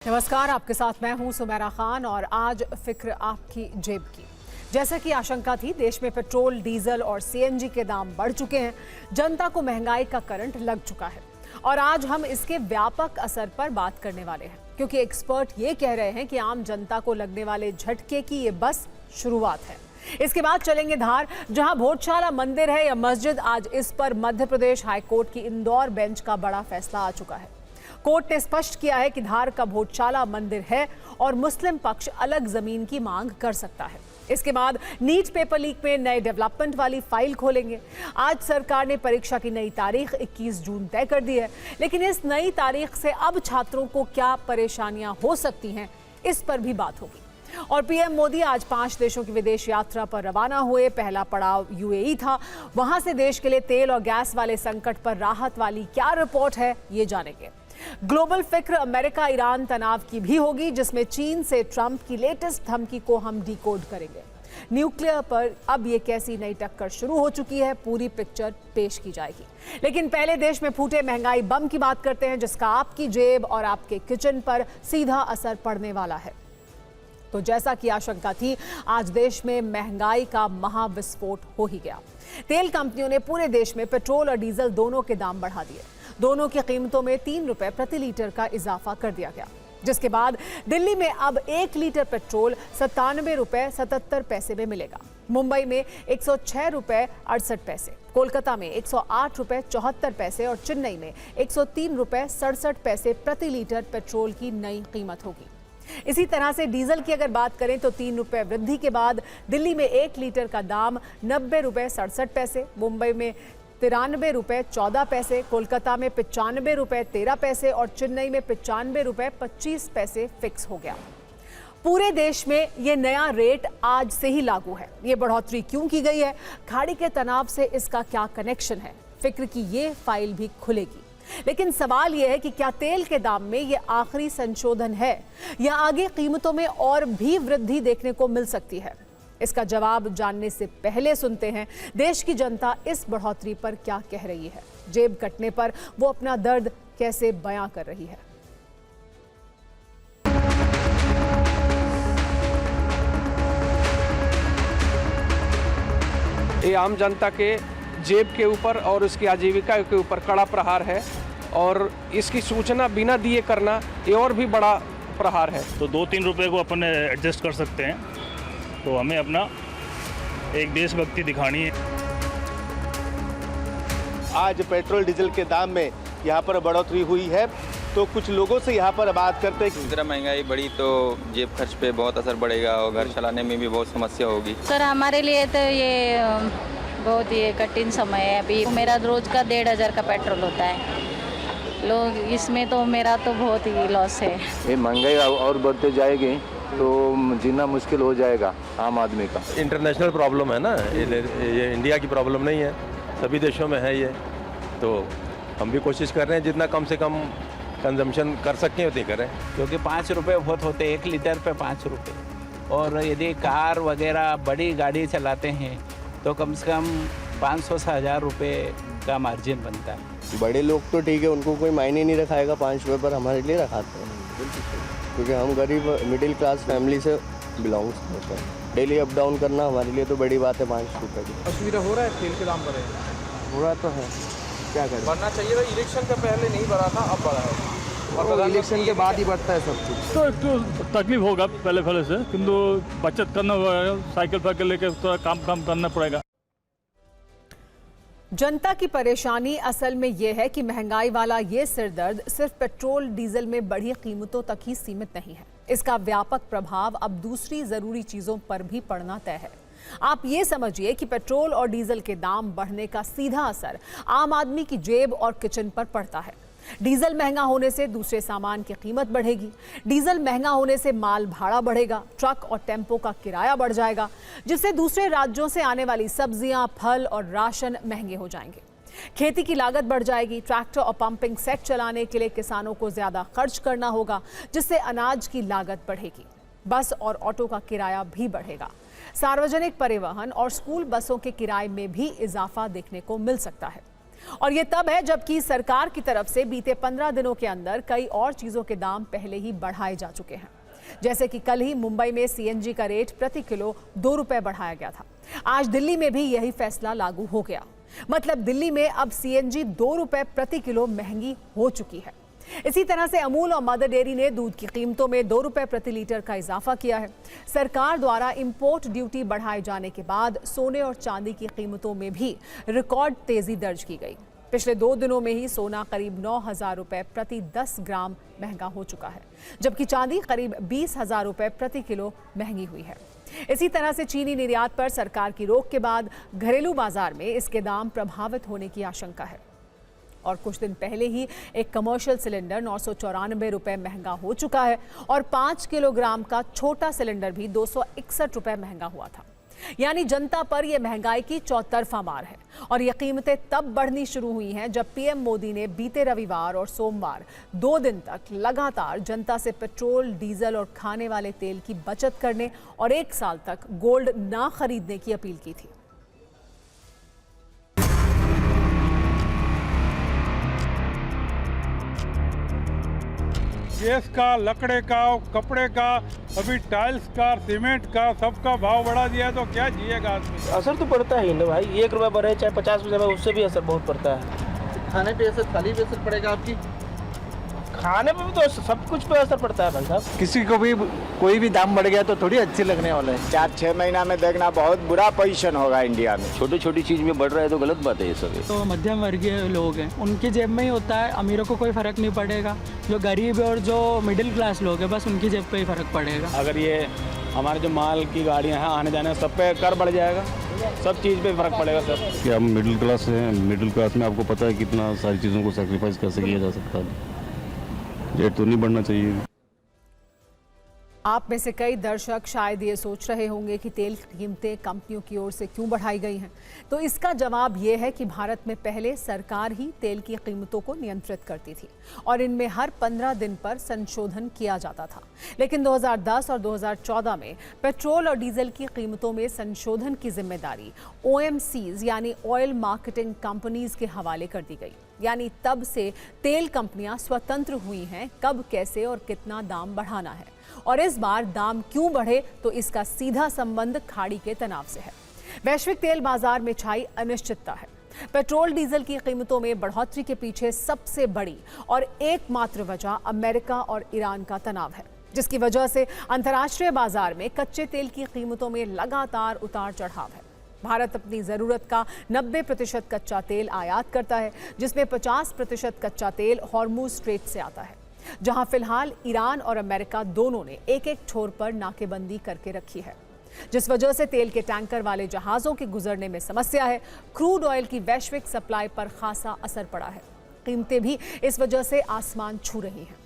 नमस्कार, आपके साथ मैं हूं सुमेरा खान और आज फिक्र आपकी जेब की। जैसा कि आशंका थी, देश में पेट्रोल, डीजल और सीएनजी के दाम बढ़ चुके हैं। जनता को महंगाई का करंट लग चुका है और आज हम इसके व्यापक असर पर बात करने वाले हैं, क्योंकि एक्सपर्ट ये कह रहे हैं कि आम जनता को लगने वाले झटके की ये बस शुरुआत है। इसके बाद चलेंगे धार, जहां भोजशाला मंदिर है या मस्जिद, आज इस पर मध्य प्रदेश हाईकोर्ट की इंदौर बेंच का बड़ा फैसला आ चुका है। कोर्ट ने स्पष्ट किया है कि धार का भोजशाला मंदिर है और मुस्लिम पक्ष अलग जमीन की मांग कर सकता है। इसके बाद नीट पेपर लीक में नए डेवलपमेंट वाली फाइल खोलेंगे। आज सरकार ने परीक्षा की नई तारीख 21 जून तय कर दी है, लेकिन इस नई तारीख से अब छात्रों को क्या परेशानियां हो सकती हैं, इस पर भी बात होगी। और पीएम मोदी आज 5 देशों की विदेश यात्रा पर रवाना हुए। पहला पड़ाव यूएई था। वहां से देश के लिए तेल और गैस वाले संकट पर राहत वाली क्या रिपोर्ट है, ये जानेंगे। ग्लोबल फिक्र अमेरिका ईरान तनाव की भी होगी, जिसमें चीन से ट्रंप की लेटेस्ट धमकी को हम डिकोड करेंगे। न्यूक्लियर पर अब ये कैसी नई टक्कर शुरू हो चुकी है, पूरी पिक्चर पेश की जाएगी। लेकिन पहले देश में फूटे महंगाई बम की बात करते हैं, जिसका आपकी जेब और आपके किचन पर सीधा असर पड़ने वाला है। तो जैसा कि आशंका थी, आज देश में महंगाई का महाविस्फोट हो ही गया। तेल कंपनियों ने पूरे देश में पेट्रोल और डीजल दोनों के दाम बढ़ा दिए। दोनों की कीमतों में 3 रुपए प्रति लीटर का इजाफा कर दिया गया, जिसके बाद दिल्ली में अब 1 लीटर पेट्रोल 97 रुपए 77 पैसे में मिलेगा। मुंबई में 106 रुपए 68 पैसे, कोलकाता में 108 रुपए 74 पैसे और चेन्नई में 103 रुपए 67 पैसे प्रति लीटर पेट्रोल की नई कीमत होगी। इसी तरह से डीजल की अगर बात करें तो 3 रुपए वृद्धि के बाद दिल्ली में 1 लीटर का दाम 90 रुपए 67 पैसे, मुंबई में 93 रुपए 14 पैसे, कोलकाता में 95 रुपए 13 पैसे और चेन्नई में 95 रुपए 25 पैसे फिक्स हो गया। पूरे देश में ये नया रेट आज से ही लागू है। ये बढ़ोतरी क्यों की गई है, खाड़ी के तनाव से इसका क्या कनेक्शन है, फिक्र की ये फाइल भी खुलेगी। लेकिन सवाल यह है कि क्या तेल के दाम में ये आखिरी संशोधन है या आगे कीमतों में और भी वृद्धि देखने को मिल सकती है। इसका जवाब जानने से पहले सुनते हैं देश की जनता इस बढ़ोतरी पर क्या कह रही है, जेब कटने पर वो अपना दर्द कैसे बयां कर रही है। ये आम जनता के जेब के ऊपर और उसकी आजीविका के ऊपर कड़ा प्रहार है और इसकी सूचना बिना दिए करना ये और भी बड़ा प्रहार है। तो 2-3 रुपए को अपन एडजस्ट कर सकते हैं, तो हमें अपना एक देशभक्ति दिखानी है। आज पेट्रोल डीजल के दाम में यहाँ पर बढ़ोतरी हुई है, तो कुछ लोगों से यहाँ पर बात करते हैं। इस तरह महंगाई बढ़ी तो जेब खर्च पे बहुत असर पड़ेगा और घर चलाने में भी बहुत समस्या होगी। सर हमारे लिए तो ये बहुत ही कठिन समय है। अभी मेरा रोज का 1,500 का पेट्रोल होता है, लोग इसमें तो मेरा तो बहुत ही लॉस है। ये महंगाई और बढ़ते जाएगी तो जीना मुश्किल हो जाएगा आम आदमी का। इंटरनेशनल प्रॉब्लम है ना, ये इंडिया की प्रॉब्लम नहीं है, सभी देशों में है ये। तो हम भी कोशिश कर रहे हैं जितना कम से कम कंजम्पशन कर सकें उतनी करें, क्योंकि 5 रुपये बहुत होते, 1 लीटर पे 5 रुपये। और यदि कार वगैरह बड़ी गाड़ी चलाते हैं तो कम से कम 500 से 1000 रुपये का मार्जिन बनता है। बड़े लोग तो ठीक है, उनको कोई मायने नहीं रखाएगा 5 रुपये, पर हमारे लिए रखाते हैं, क्योंकि हम गरीब मिडिल क्लास फैमिली से बिलोंग्स करते हैं। डेली अप डाउन करना हमारे लिए तो बड़ी बात है। 5 रुपये की असुविधा हो रहा है, तेल के दाम बढ़े हो रहा तो है, क्या करें। बढ़ना चाहिए था, इलेक्शन से पहले नहीं बढ़ा था, अब बढ़ा है और इलेक्शन के बाद ही बढ़ता है सब कुछ। तो एक तो तकलीफ होगा पहले से, किंतु बचत करना होगा, साइकिल फाइकिल लेके थोड़ा काम करना पड़ेगा। जनता की परेशानी असल में यह है कि महंगाई वाला ये सिरदर्द सिर्फ पेट्रोल डीजल में बढ़ी कीमतों तक ही सीमित नहीं है। इसका व्यापक प्रभाव अब दूसरी जरूरी चीजों पर भी पड़ना तय है। आप ये समझिए कि पेट्रोल और डीजल के दाम बढ़ने का सीधा असर आम आदमी की जेब और किचन पर पड़ता है। डीजल महंगा होने से दूसरे सामान की कीमत बढ़ेगी, डीजल महंगा होने से माल भाड़ा बढ़ेगा, ट्रक और टेम्पो का किराया बढ़ जाएगा, जिससे दूसरे राज्यों से आने वाली सब्जियां, फल और राशन महंगे हो जाएंगे। खेती की लागत बढ़ जाएगी, ट्रैक्टर और पंपिंग सेट चलाने के लिए किसानों को ज्यादा खर्च करना होगा, जिससे अनाज की लागत बढ़ेगी। बस और ऑटो का किराया भी बढ़ेगा। सार्वजनिक परिवहन और स्कूल बसों के किराए में भी इजाफा देखने को मिल सकता है। और ये तब है जबकि सरकार की तरफ से बीते 15 दिनों के अंदर कई और चीजों के दाम पहले ही बढ़ाए जा चुके हैं। जैसे कि कल ही मुंबई में सीएनजी का रेट प्रति किलो 2 रुपए बढ़ाया गया था। आज दिल्ली में भी यही फैसला लागू हो गया। मतलब दिल्ली में अब सीएनजी 2 रुपए प्रति किलो महंगी हो चुकी है। इसी तरह से अमूल और मदर डेयरी ने दूध की कीमतों में 2 रुपए प्रति लीटर का इजाफा किया है। सरकार द्वारा इंपोर्ट ड्यूटी बढ़ाए जाने के बाद सोने और चांदी की कीमतों में भी रिकॉर्ड तेजी दर्ज की गई। पिछले 2 दिनों में ही सोना करीब 9,000 रुपए प्रति 10 ग्राम महंगा हो चुका है, जबकि चांदी करीब 20,000 रुपए प्रति किलो महंगी हुई है। इसी तरह से चीनी निर्यात पर सरकार की रोक के बाद घरेलू बाजार में इसके दाम प्रभावित होने की आशंका है। और कुछ दिन पहले ही एक कमर्शियल सिलेंडर 994 रुपए महंगा हो चुका है और 5 किलोग्राम का छोटा सिलेंडर भी 261 रुपए महंगा हुआ था। यानी जनता पर यह महंगाई की चौतरफा मार है। और ये कीमतें तब बढ़नी शुरू हुई हैं जब पीएम मोदी ने बीते रविवार और सोमवार 2 दिन तक लगातार जनता से पेट्रोल, डीजल और खाने वाले तेल की बचत करने और 1 साल तक गोल्ड ना खरीदने की अपील की थी। गैस का, लकड़े का, कपड़े का, अभी टाइल्स का, सीमेंट का, सबका भाव बढ़ा दिया है तो क्या जिएगा आदमी। असर तो पड़ता ही ना भाई, 1 रुपया बढ़े चाहे 50 रुपये, उससे भी असर बहुत पड़ता है। खाने पे असर, थाली पे असर पड़ेगा आपकी? खाने पे भी तो सब कुछ पे असर पड़ता है भाई साहब। किसी को भी कोई भी दाम बढ़ गया तो थोड़ी अच्छी लगने वाला है। 4-6 महीना में देखना बहुत बुरा पोजीशन होगा इंडिया में। छोटी छोटी चीज में बढ़ रहा है तो गलत बात है ये सब। तो मध्यम वर्गीय लोग हैं, उनकी जेब में ही होता है, अमीरों को कोई फर्क नहीं पड़ेगा। जो गरीब है और जो मिडिल क्लास लोग हैं बस उनकी जेब पे ही फर्क पड़ेगा। अगर ये हमारे जो माल की गाड़ियाँ हैं आने जाने सब पे कर बढ़ जाएगा, सब चीज़ पे फर्क पड़ेगा सर। कि हम मिडिल क्लास हैं, मिडिल क्लास में आपको पता है कितना सारी चीज़ों को सेक्रीफाइस कैसे किया जा सकता है। रेट तो नहीं बढ़ना चाहिए। आप में से कई दर्शक शायद ये सोच रहे होंगे कि तेल की कीमतें कंपनियों की ओर से क्यों बढ़ाई गई हैं। तो इसका जवाब ये है कि भारत में पहले सरकार ही तेल की कीमतों को नियंत्रित करती थी और इनमें हर 15 दिन पर संशोधन किया जाता था। लेकिन 2010 और 2014 में पेट्रोल और डीजल की कीमतों में संशोधन की जिम्मेदारी OMCs यानी ऑयल मार्केटिंग कंपनीज के हवाले कर दी गई। यानी तब से तेल कंपनियां स्वतंत्र हुई हैं कब, कैसे और कितना दाम बढ़ाना है। और इस बार दाम क्यों बढ़े तो इसका सीधा संबंध खाड़ी के तनाव से है। वैश्विक तेल बाजार में छाई अनिश्चितता है। पेट्रोल डीजल की कीमतों में बढ़ोतरी के पीछे सबसे बड़ी और एकमात्र वजह अमेरिका और ईरान का तनाव है, जिसकी वजह से अंतर्राष्ट्रीय बाजार में कच्चे तेल की कीमतों में लगातार उतार चढ़ाव है। भारत अपनी ज़रूरत का 90% कच्चा तेल आयात करता है, जिसमें 50% कच्चा तेल हॉर्मुज़ स्ट्रेट से आता है, जहां फिलहाल ईरान और अमेरिका दोनों ने एक छोर पर नाकेबंदी करके रखी है, जिस वजह से तेल के टैंकर वाले जहाज़ों के गुजरने में समस्या है। क्रूड ऑयल की वैश्विक सप्लाई पर खासा असर पड़ा है। कीमतें भी इस वजह से आसमान छू रही हैं।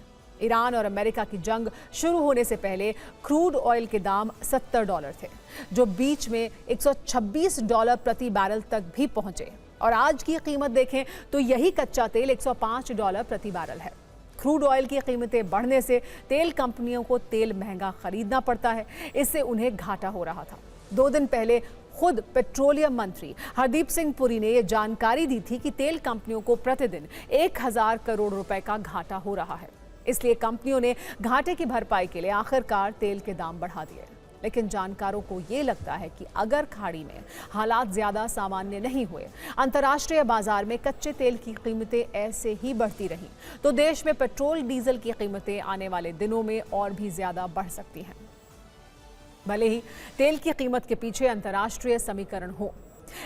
ईरान और अमेरिका की जंग शुरू होने से पहले क्रूड ऑयल के दाम $70 थे, जो बीच में $126 प्रति बैरल तक भी पहुंचे। और आज की कीमत देखें तो यही कच्चा तेल $105 प्रति बैरल है। क्रूड ऑयल की कीमतें बढ़ने से तेल कंपनियों को तेल महंगा खरीदना पड़ता है। इससे उन्हें घाटा हो रहा था। 2 दिन पहले खुद पेट्रोलियम मंत्री हरदीप सिंह पुरी ने यह जानकारी दी थी कि तेल कंपनियों को प्रतिदिन 1000 करोड़ रुपए का घाटा हो रहा है। इसलिए कंपनियों ने घाटे की भरपाई के लिए आखिरकार तेल के दाम बढ़ा दिए। लेकिन जानकारों को ये लगता है कि अगर खाड़ी में हालात ज़्यादा सामान्य नहीं हुए, अंतर्राष्ट्रीय बाजार में कच्चे तेल की कीमतें ऐसे ही बढ़ती रहीं, तो देश में पेट्रोल डीजल की कीमतें आने वाले दिनों में और भी ज़्यादा बढ़ सकती हैं। भले ही तेल की कीमत के पीछे अंतर्राष्ट्रीय समीकरण हो,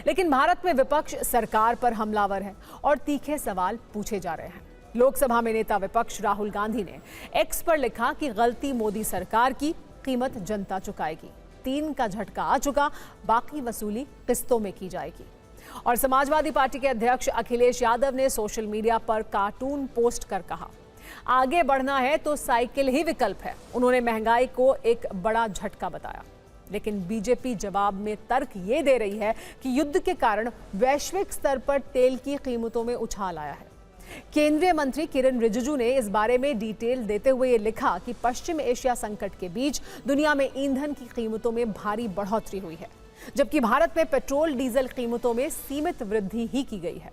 लेकिन भारत में विपक्ष सरकार पर हमलावर है और तीखे सवाल पूछे जा रहे हैं। लोकसभा में नेता विपक्ष राहुल गांधी ने एक्स पर लिखा कि गलती मोदी सरकार की, कीमत जनता चुकाएगी। 3 का झटका आ चुका, बाकी वसूली किस्तों में की जाएगी। और समाजवादी पार्टी के अध्यक्ष अखिलेश यादव ने सोशल मीडिया पर कार्टून पोस्ट कर कहा, आगे बढ़ना है तो साइकिल ही विकल्प है। उन्होंने महंगाई को एक बड़ा झटका बताया। लेकिन बीजेपी जवाब में तर्क ये दे रही है कि युद्ध के कारण वैश्विक स्तर पर तेल की कीमतों में उछाल आया है। केंद्रीय मंत्री किरण रिजिजू ने इस बारे में डिटेल देते हुए ये लिखा कि पश्चिम एशिया संकट के बीच दुनिया में ईंधन की कीमतों में भारी बढ़ोतरी हुई है, जबकि भारत में पेट्रोल डीजल कीमतों में सीमित वृद्धि ही की गई है।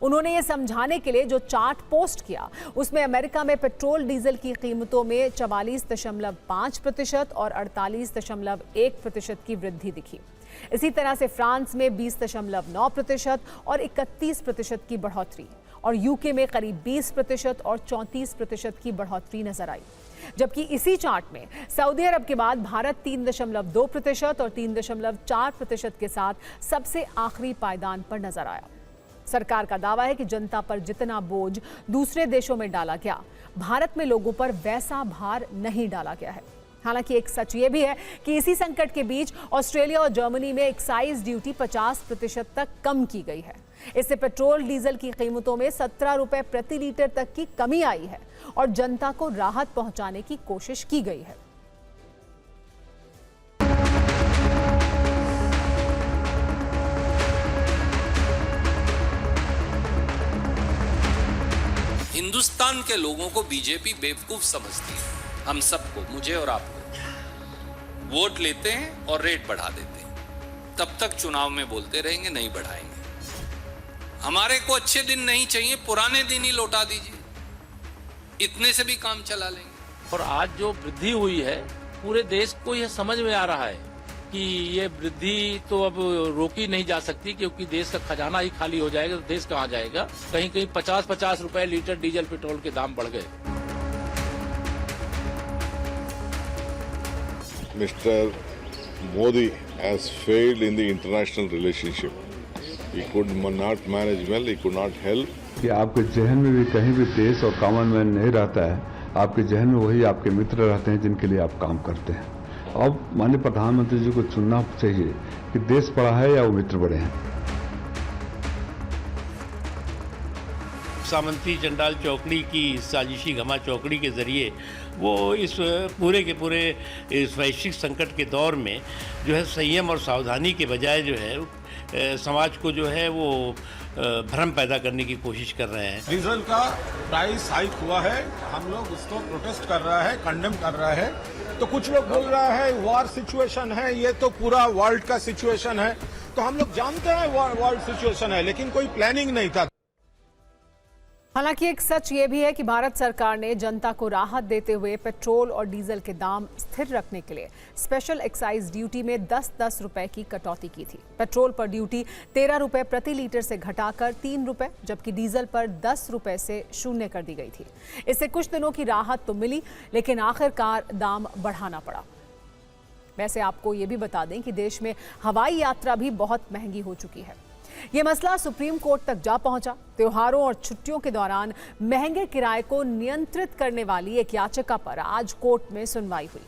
उन्होंने ये समझाने के लिए जो चार्ट पोस्ट किया उसमें अमेरिका में पेट्रोल डीजल की कीमतों में 44.5% और 48.1% की वृद्धि दिखी। इसी तरह से फ्रांस में 20.9% और 31% की बढ़ोतरी, और यूके में करीब 20% और 34% की बढ़ोतरी नजर आई। जबकि इसी चार्ट में सऊदी अरब के बाद भारत 3.2% और 3.4% के साथ सबसे आखिरी पायदान पर नजर आया। सरकार का दावा है कि जनता पर जितना बोझ दूसरे देशों में डाला गया, भारत में लोगों पर वैसा भार नहीं डाला गया है। हालांकि एक सच ये भी है कि इसी संकट के बीच ऑस्ट्रेलिया और जर्मनी में एक्साइज ड्यूटी 50% तक कम की गई है। इससे पेट्रोल डीजल की कीमतों में 17 रुपए प्रति लीटर तक की कमी आई है और जनता को राहत पहुंचाने की कोशिश की गई है। हिंदुस्तान के लोगों को बीजेपी बेवकूफ समझती है। हम सबको, मुझे और आपको, वोट लेते हैं और रेट बढ़ा देते हैं। तब तक चुनाव में बोलते रहेंगे नहीं बढ़ाएंगे। हमारे को अच्छे दिन नहीं चाहिए, पुराने दिन ही लौटा दीजिए, इतने से भी काम चला लेंगे। और आज जो वृद्धि हुई है, पूरे देश को यह समझ में आ रहा है कि ये वृद्धि तो अब रोकी नहीं जा सकती, क्योंकि देश का खजाना ही खाली हो जाएगा तो देश कहाँ जाएगा। कहीं कहीं 50-50 रुपए लीटर डीजल पेट्रोल के दाम बढ़ गए। Mr. Modi has failed in the international relationship. He could not manage well, he could not help. कि आपके जहन में भी कहीं भी देश और कॉमन मैन नहीं रहता है, आपके जहन में वही आपके मित्र रहते हैं जिनके लिए आप काम करते हैं। अब माननीय प्रधानमंत्री जी को चुनना चाहिए कि देश बड़ा है या वो मित्र बड़े हैं। सामंती चंडाल चौकड़ी की साजिशी घमा चौकड़ी के जरिए वो इस पूरे के पूरे इस वैश्विक संकट के दौर में जो है संयम और सावधानी के बजाय जो है समाज को जो है वो भ्रम पैदा करने की कोशिश कर रहे हैं। डीजल का प्राइस हाइक हुआ है, हम लोग उसको प्रोटेस्ट कर रहा है, कंडेम कर रहा है। तो कुछ लोग बोल रहा है वॉर सिचुएशन है, ये तो पूरा वर्ल्ड का सिचुएशन है। तो हम लोग जानते हैं वर्ल्ड सिचुएशन है, लेकिन कोई प्लानिंग नहीं था। हालांकि एक सच ये भी है कि भारत सरकार ने जनता को राहत देते हुए पेट्रोल और डीजल के दाम स्थिर रखने के लिए स्पेशल एक्साइज ड्यूटी में 10-10 रुपए की कटौती की थी। पेट्रोल पर ड्यूटी 13 रुपए प्रति लीटर से घटाकर 3 रुपए, जबकि डीजल पर 10 रुपए से शून्य कर दी गई थी। इससे कुछ दिनों की राहत तो मिली, लेकिन आखिरकार दाम बढ़ाना पड़ा। वैसे आपको ये भी बता दें कि देश में हवाई यात्रा भी बहुत महंगी हो चुकी है। ये मसला सुप्रीम कोर्ट तक जा पहुंचा। त्योहारों और छुट्टियों के दौरान महंगे किराए को नियंत्रित करने वाली एक याचिका पर आज कोर्ट में सुनवाई हुई,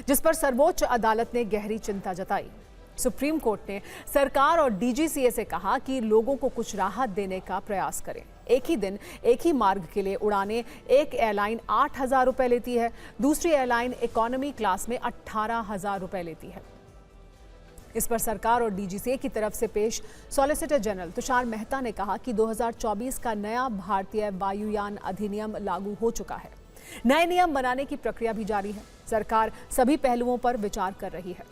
जिस पर सर्वोच्च अदालत ने गहरी चिंता जताई। सुप्रीम कोर्ट ने सरकार और डीजीसीए से कहा कि लोगों को कुछ राहत देने का प्रयास करें। एक ही दिन एक ही मार्ग के लिए उड़ानें एक एयरलाइन 8,000 रुपए लेती है, दूसरी एयरलाइन इकोनॉमी क्लास में 18,000 रुपए लेती है। इस पर सरकार और डीजीसीए की तरफ से पेश सॉलिसिटर जनरल तुषार मेहता ने कहा कि 2024 का नया भारतीय वायुयान अधिनियम लागू हो चुका है। नए नियम बनाने की प्रक्रिया भी जारी है। सरकार सभी पहलुओं पर विचार कर रही है।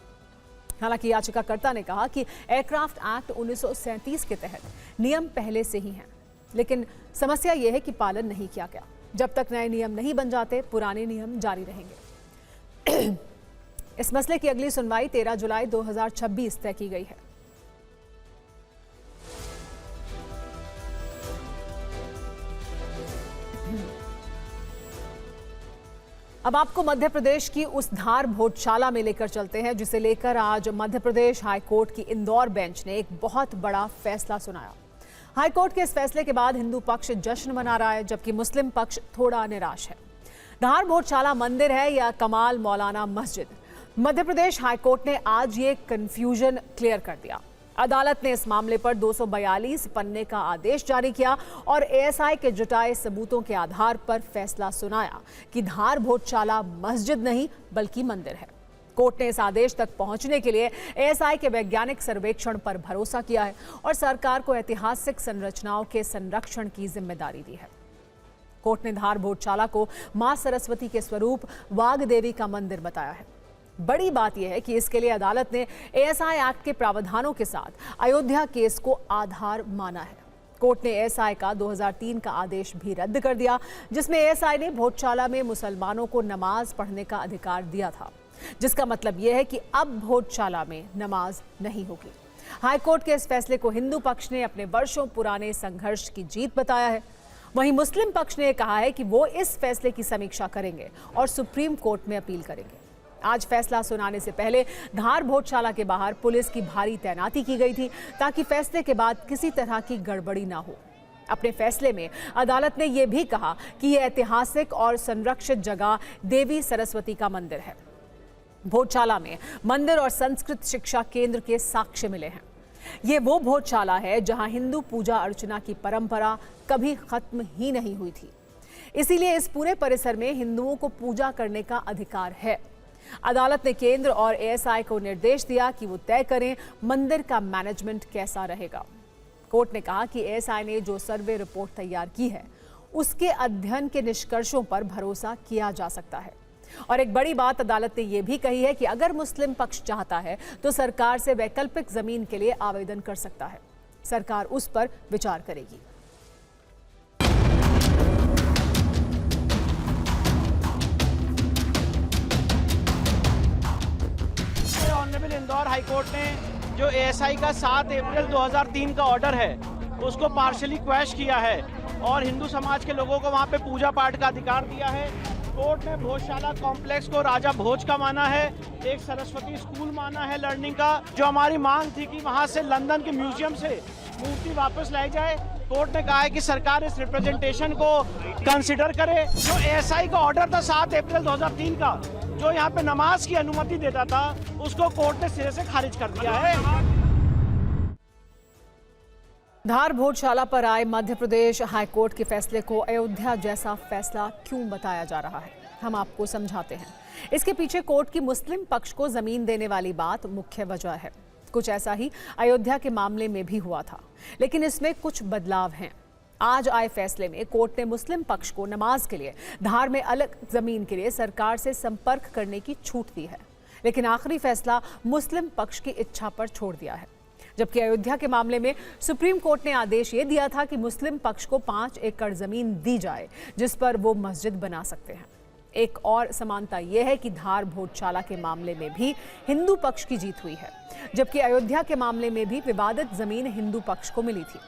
हालांकि याचिकाकर्ता ने कहा कि एयरक्राफ्ट एक्ट 1937 के तहत नियम पहले से ही हैं, लेकिन समस्या यह है कि पालन नहीं किया गया। जब तक नए नियम नहीं बन जाते, पुराने नियम जारी रहेंगे। इस मसले की अगली सुनवाई 13 जुलाई 2026 तय की गई है। अब आपको मध्य प्रदेश की उस धार भोजशाला में लेकर चलते हैं, जिसे लेकर आज मध्य प्रदेश हाईकोर्ट की इंदौर बेंच ने एक बहुत बड़ा फैसला सुनाया। हाईकोर्ट के इस फैसले के बाद हिंदू पक्ष जश्न मना रहा है, जबकि मुस्लिम पक्ष थोड़ा निराश है। धार भोजशाला मंदिर है या कमाल मौलाना मस्जिद? मध्य प्रदेश हाईकोर्ट ने आज ये कंफ्यूजन क्लियर कर दिया। अदालत ने इस मामले पर 242 पन्ने का आदेश जारी किया और एएसआई के जुटाए सबूतों के आधार पर फैसला सुनाया कि धार भोजशाला मस्जिद नहीं बल्कि मंदिर है। कोर्ट ने इस आदेश तक पहुंचने के लिए एएसआई के वैज्ञानिक सर्वेक्षण पर भरोसा किया है और सरकार को ऐतिहासिक संरचनाओं के संरक्षण की जिम्मेदारी दी है। कोर्ट ने धार भोजशाला को मां सरस्वती के स्वरूप वाघ देवी का मंदिर बताया है। बड़ी बात यह है कि इसके लिए अदालत ने एएसआई एक्ट के प्रावधानों के साथ अयोध्या केस को आधार माना है। कोर्ट ने एएसआई का 2003 का आदेश भी रद्द कर दिया, जिसमें एएसआई ने भोजशाला में मुसलमानों को नमाज पढ़ने का अधिकार दिया था, जिसका मतलब यह है कि अब भोजशाला में नमाज नहीं होगी। हाईकोर्ट के इस फैसले को हिंदू पक्ष ने अपने वर्षों पुराने संघर्ष की जीत बताया है। वहीं मुस्लिम पक्ष ने कहा है कि वो इस फैसले की समीक्षा करेंगे और सुप्रीम कोर्ट में अपील करेंगे। आज फैसला सुनाने से पहले धार भोजशाला के बाहर पुलिस की भारी तैनाती की गई थी, ताकि फैसले के बाद किसी तरह की गड़बड़ी ना हो। अपने फैसले में अदालत ने यह भी कहा कि यह ऐतिहासिक और संरक्षित जगह देवी सरस्वती का मंदिर है। भोजशाला में मंदिर और संस्कृत शिक्षा केंद्र के साक्ष्य मिले हैं। ये वो भोजशाला है जहां हिंदू पूजा अर्चना की परंपरा कभी खत्म ही नहीं हुई थी। इसीलिए इस पूरे परिसर में हिंदुओं को पूजा करने का अधिकार है। अदालत ने केंद्र और एएसआई को निर्देश दिया कि वो तय करें मंदिर का मैनेजमेंट कैसा रहेगा। कोर्ट ने कहा कि एएसआई ने जो सर्वे रिपोर्ट तैयार की है, उसके अध्ययन के निष्कर्षों पर भरोसा किया जा सकता है। और एक बड़ी बात अदालत ने यह भी कही है कि अगर मुस्लिम पक्ष चाहता है तो सरकार से वैकल्पिक जमीन के लिए आवेदन कर सकता है। सरकार उस पर विचार करेगी। ऑनरेबल इंदौर हाईकोर्ट ने जो एएसआई का 7 अप्रैल 2003 का ऑर्डर है उसको पार्शली क्वैश किया है और हिंदू समाज के लोगों को वहां पे पूजा पाठ का अधिकार दिया है। कोर्ट ने भोजशाला कॉम्प्लेक्स को राजा भोज का माना है, एक सरस्वती स्कूल माना है लर्निंग का। जो हमारी मांग थी कि वहां से लंदन के म्यूजियम से मूर्ति वापस लाई जाए, कोर्ट ने कहा है कि सरकार इस रिप्रेजेंटेशन को कंसिडर करे। जो एएसआई का ऑर्डर था 7 अप्रैल 2003 का, जो यहाँ पे नमाज की अनुमति देता था, उसको कोर्ट ने सिरे से खारिज कर दिया है। धार भोजशाला पर आए मध्य प्रदेश हाईकोर्ट के फैसले को अयोध्या जैसा फैसला क्यों बताया जा रहा है, हम आपको समझाते हैं। इसके पीछे कोर्ट की मुस्लिम पक्ष को जमीन देने वाली बात मुख्य वजह है। कुछ ऐसा ही अयोध्या के मामले में भी हुआ था, लेकिन इसमें कुछ बदलाव हैं। आज आए फैसले में कोर्ट ने मुस्लिम पक्ष को नमाज के लिए धार में अलग जमीन के लिए सरकार से संपर्क करने की छूट दी है, लेकिन आखिरी फैसला मुस्लिम पक्ष की इच्छा पर छोड़ दिया है। जबकि अयोध्या के मामले में सुप्रीम कोर्ट ने आदेश ये दिया था कि मुस्लिम पक्ष को 5 एकड़ जमीन दी जाए, जिस पर वो मस्जिद बना सकते हैं। एक और समानता यह है कि धार भोजशाला के मामले में भी हिंदू पक्ष की जीत हुई है, जबकि अयोध्या के मामले में भी विवादित जमीन हिंदू पक्ष को मिली थी।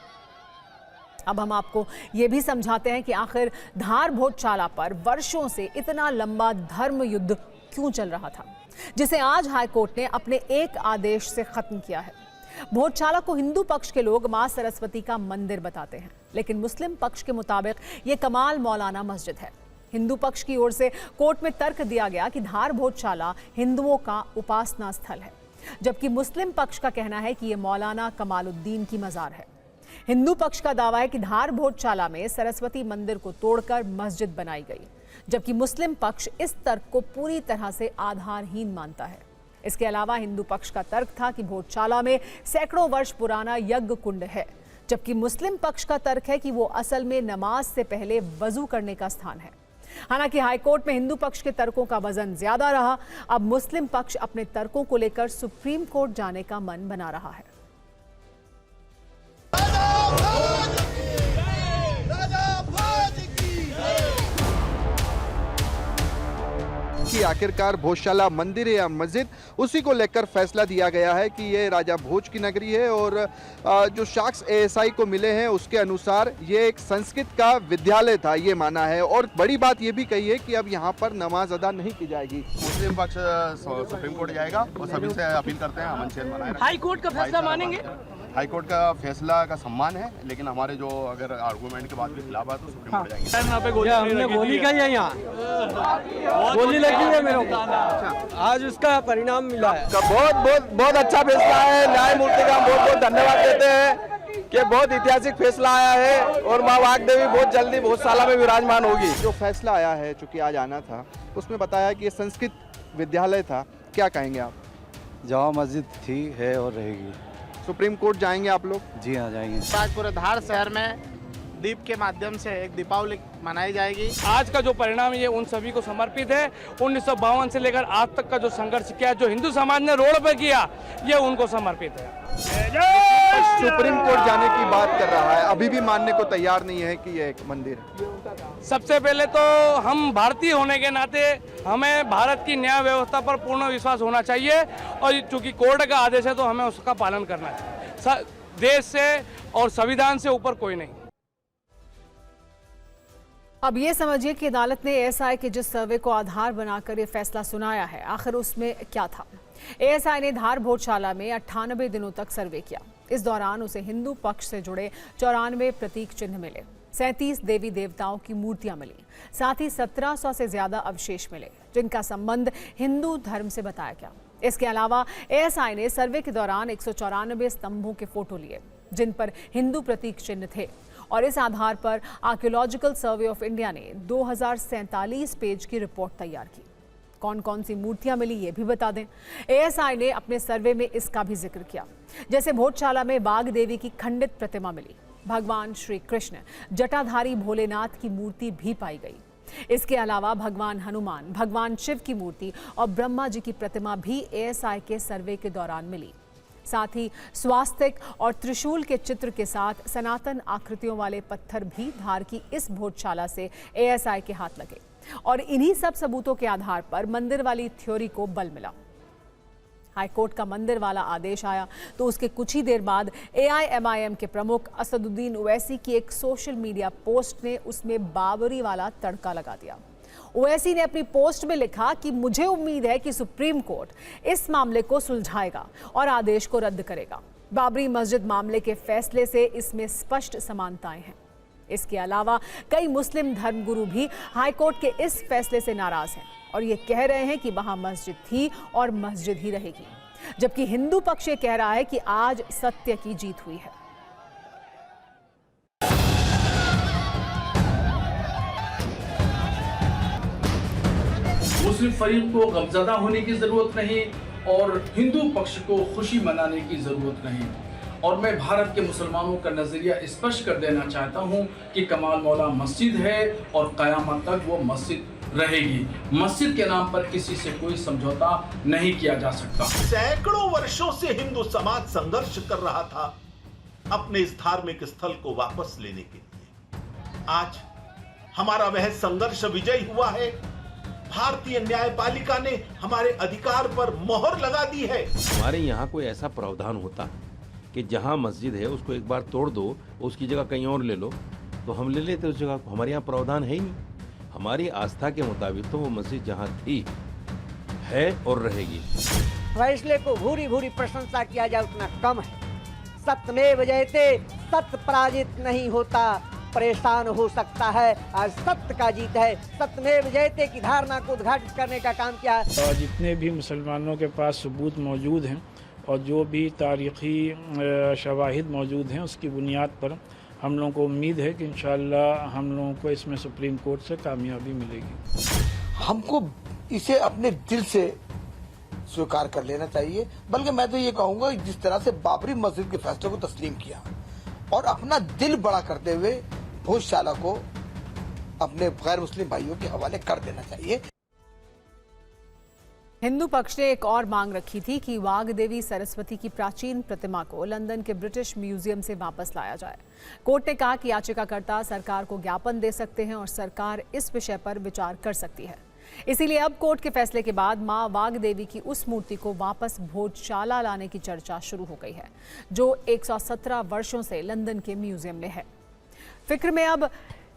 अब हम आपको ये भी समझाते हैं कि आखिर धार भोजशाला पर वर्षों से इतना लंबा धर्म युद्ध क्यों चल रहा था, जिसे आज हाईकोर्ट ने अपने एक आदेश से खत्म किया है। भोजशाला को हिंदू पक्ष के लोग मां सरस्वती का मंदिर बताते हैं, लेकिन मुस्लिम पक्ष के मुताबिक ये कमाल मौलाना मस्जिद है। हिंदू पक्ष की ओर से कोर्ट में तर्क दिया गया कि धार भोजशाला हिंदुओं का उपासना स्थल है, जबकि मुस्लिम पक्ष का कहना है कि यह मौलाना कमालुद्दीन की मजार है। हिंदू पक्ष का दावा है कि धार भोजशाला में सरस्वती मंदिर को तोड़कर मस्जिद बनाई गई, जबकि मुस्लिम पक्ष इस तर्क को पूरी तरह से आधारहीन मानता है। इसके अलावा हिंदू पक्ष का तर्क था कि भोजशाला में सैकड़ों वर्ष पुराना यज्ञ कुंड है, जबकि मुस्लिम पक्ष का तर्क है कि वो असल में नमाज से पहले वजू करने का स्थान है। हालांकि हाईकोर्ट में हिंदू पक्ष के तर्कों का वजन ज्यादा रहा। अब मुस्लिम पक्ष अपने तर्कों को लेकर सुप्रीम कोर्ट जाने का मन बना रहा है। कि आखिरकार भोजशाला मंदिर या मस्जिद, उसी को लेकर फैसला दिया गया है कि ये राजा भोज की नगरी है और जो साक्ष्य एएसआई को मिले हैं उसके अनुसार ये एक संस्कृत का विद्यालय था, ये माना है। और बड़ी बात ये भी कही है कि अब यहाँ पर नमाज अदा नहीं की जाएगी। मुस्लिम पक्ष सुप्रीम कोर्ट जाएगा और सभी से अपील करते हैं, अमन शेर बनाए। हाई कोर्ट का फैसला मानेंगे? हाई कोर्ट का फैसला का सम्मान है, लेकिन हमारे जो अगर आर्गूमेंट के बाद भी खिलाफ है तो सुप्रीम कोर्ट जाएंगे। हमने गोली खाई है, यहाँ गोली लगी है मेरे को, आज उसका परिणाम मिला है। बहुत अच्छा फैसला है। न्यायमूर्ति का बहुत बहुत धन्यवाद देते हैं कि बहुत ऐतिहासिक फैसला आया है और माँ वाग्देवी बहुत जल्दी भोजशाला में विराजमान होगी। जो फैसला आया है, चूंकि आज आना था, उसमें बताया कि ये संस्कृत विद्यालय था, क्या कहेंगे आप? जामा मस्जिद थी, है और रहेगी। सुप्रीम कोर्ट जाएंगे आप लोग? जी हाँ, जाएंगे। आज पूरे धार शहर में दीप के माध्यम से एक दीपावली मनाई जाएगी। आज का जो परिणाम ये उन सभी को समर्पित है। 1952 से लेकर आज तक का जो संघर्ष किया, जो हिंदू समाज ने रोड पर किया, ये उनको समर्पित है। सुप्रीम कोर्ट जाने की बात कर रहा है, अभी भी मानने को तैयार नहीं है कि ये एक मंदिर है। सबसे पहले तो हम भारतीय होने के नाते हमें भारत की न्याय व्यवस्था पर पूर्ण विश्वास होना चाहिए और चूंकि कोर्ट का आदेश है तो हमें उसका पालन करना चाहिए। देश से और संविधान से ऊपर कोई नहीं। अब ये समझिए कि अदालत ने एएसआई के जिस सर्वे को आधार बनाकर ये फैसला सुनाया है, आखिर उसमें क्या था। एएसआई ने धार भोजशाला में 98 दिनों तक सर्वे किया। इस दौरान उसे हिंदू पक्ष से जुड़े 94 प्रतीक चिन्ह मिले, 37 देवी देवताओं की मूर्तियां मिली, साथ ही 1700 से ज्यादा अवशेष मिले जिनका संबंध हिंदू धर्म से बताया गया। इसके अलावा एएसआई ने सर्वे के दौरान 194 स्तंभों के फोटो लिए जिन पर हिंदू प्रतीक चिन्ह थे और इस आधार पर आर्कियोलॉजिकल सर्वे ऑफ इंडिया ने 2047 पेज की रिपोर्ट तैयार की। कौन कौन सी मूर्तियां मिली ये भी बता दें। एएसआई ने अपने सर्वे में इसका भी जिक्र किया, जैसे भोजशाला में बाघ देवी की खंडित प्रतिमा मिली, भगवान श्री कृष्ण जटाधारी भोलेनाथ की मूर्ति भी पाई गई। इसके अलावा भगवान हनुमान, भगवान शिव की मूर्ति और ब्रह्मा जी की प्रतिमा भी एएसआई के सर्वे के दौरान मिली। साथ ही स्वास्तिक और त्रिशूल के चित्र के साथ सनातन आकृतियों वाले पत्थर भी धार की इस भोजशाला से एएसआई के हाथ लगे और इन्हीं सब सबूतों के आधार पर मंदिर वाली थ्योरी को बल मिला। हाईकोर्ट का मंदिर वाला आदेश आया तो उसके कुछ ही देर बाद एआईएमआईएम के प्रमुख असदुद्दीन ओवैसी की एक सोशल मीडिया पोस्ट ने उसमें बाबरी वाला तड़का लगा दिया। ओवैसी ने अपनी पोस्ट में लिखा कि मुझे उम्मीद है कि सुप्रीम कोर्ट इस मामले को सुलझाएगा और आदेश को रद्द करेगा। बाबरी मस्जिद मामले के फैसले से इसमें स्पष्ट समानताएं हैं। इसके अलावा कई मुस्लिम धर्मगुरु भी हाईकोर्ट के इस फैसले से नाराज हैं और ये कह रहे हैं कि वहां मस्जिद थी और मस्जिद ही रहेगी, जबकि हिंदू पक्ष ये कह रहा है कि आज सत्य की जीत हुई है। मुस्लिम फरीक को गमज़दा होने की जरूरत नहीं और हिंदू पक्ष को खुशी मनाने की जरूरत नहीं। और मैं भारत के मुसलमानों का नजरिया स्पष्ट कर देना चाहता हूं कि कमाल मौला मस्जिद है और क़यामत तक वो मस्जिद रहेगी। मस्जिद के नाम पर किसी से कोई समझौता नहीं किया जा सकता। सैकड़ों वर्षों से हिंदू समाज संघर्ष कर रहा था अपने इस धार्मिक स्थल को वापस लेने के लिए। आज हमारा वह संघर्ष विजयी हुआ है। भारतीय न्यायपालिका ने हमारे अधिकार पर मोहर लगा दी है। हमारे यहाँ कोई ऐसा प्रावधान होता कि जहाँ मस्जिद है उसको एक बार तोड़ दो, उसकी जगह कहीं और ले लो, तो हम ले लेते उस जगह को। हमारे यहाँ प्रावधान है ही नहीं। हमारी आस्था के मुताबिक तो वो मस्जिद जहाँ थी है और रहेगी। फैसले को भूरी भूरी प्रशंसा किया जाए उतना कम है। सत्यमेव जयते, सत्य पराजित नहीं होता, परेशान हो सकता है। आज सत्य का जीत है। सत्यमेव जयते की धारणा को उद्घाटित करने का काम किया। और जितने भी मुसलमानों के पास सबूत मौजूद हैं और जो भी तारीख़ी शवाहिद मौजूद हैं उसकी बुनियाद पर हम लोगों को उम्मीद है कि इंशाअल्लाह हम लोगों को इसमें सुप्रीम कोर्ट से कामयाबी मिलेगी। हमको इसे अपने दिल से स्वीकार कर लेना चाहिए। बल्कि मैं तो ये कहूँगा जिस तरह से बाबरी मस्जिद के फैसले को तस्लीम किया और अपना दिल बड़ा करते हुए भोजशाला को अपने गैर मुस्लिम भाइयों के हवाले कर देना चाहिए। हिंदू पक्ष ने एक और मांग रखी थी कि वाघ देवी सरस्वती की प्राचीन प्रतिमा को लंदन के ब्रिटिश म्यूजियम से वापस लाया जाए। कोर्ट ने कहा कि याचिकाकर्ता सरकार को ज्ञापन दे सकते हैं और सरकार इस विषय पर विचार कर सकती है। इसीलिए अब कोर्ट के फैसले के बाद मां वाघ देवी की उस मूर्ति को वापस भोजशाला लाने की चर्चा शुरू हो गई है, जो 117 वर्षों से लंदन के म्यूजियम में है। फिक्र में अब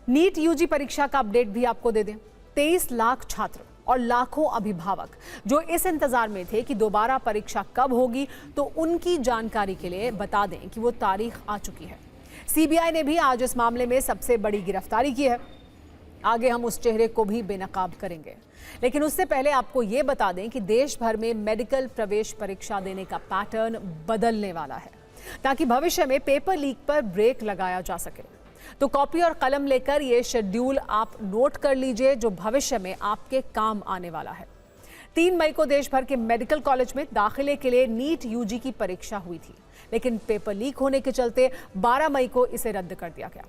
नीट यूजी परीक्षा का अपडेट भी आपको दे दें। 23 लाख छात्र और लाखों अभिभावक जो इस इंतजार में थे कि दोबारा परीक्षा कब होगी, तो उनकी जानकारी के लिए बता दें कि वो तारीख आ चुकी है। सीबीआई ने भी आज इस मामले में सबसे बड़ी गिरफ्तारी की है। आगे हम उस चेहरे को भी बेनकाब करेंगे, लेकिन उससे पहले आपको ये बता दें कि देश भर में मेडिकल प्रवेश परीक्षा देने का पैटर्न बदलने वाला है, ताकि भविष्य में पेपर लीक पर ब्रेक लगाया जा सके। तो कॉपी और कलम लेकर ये शेड्यूल आप नोट कर लीजिए, जो भविष्य में आपके काम आने वाला है। 3 मई को देश भर के मेडिकल कॉलेज में दाखिले के लिए नीट यूजी की परीक्षा हुई थी, लेकिन पेपर लीक होने के चलते 12 मई को इसे रद्द कर दिया गया।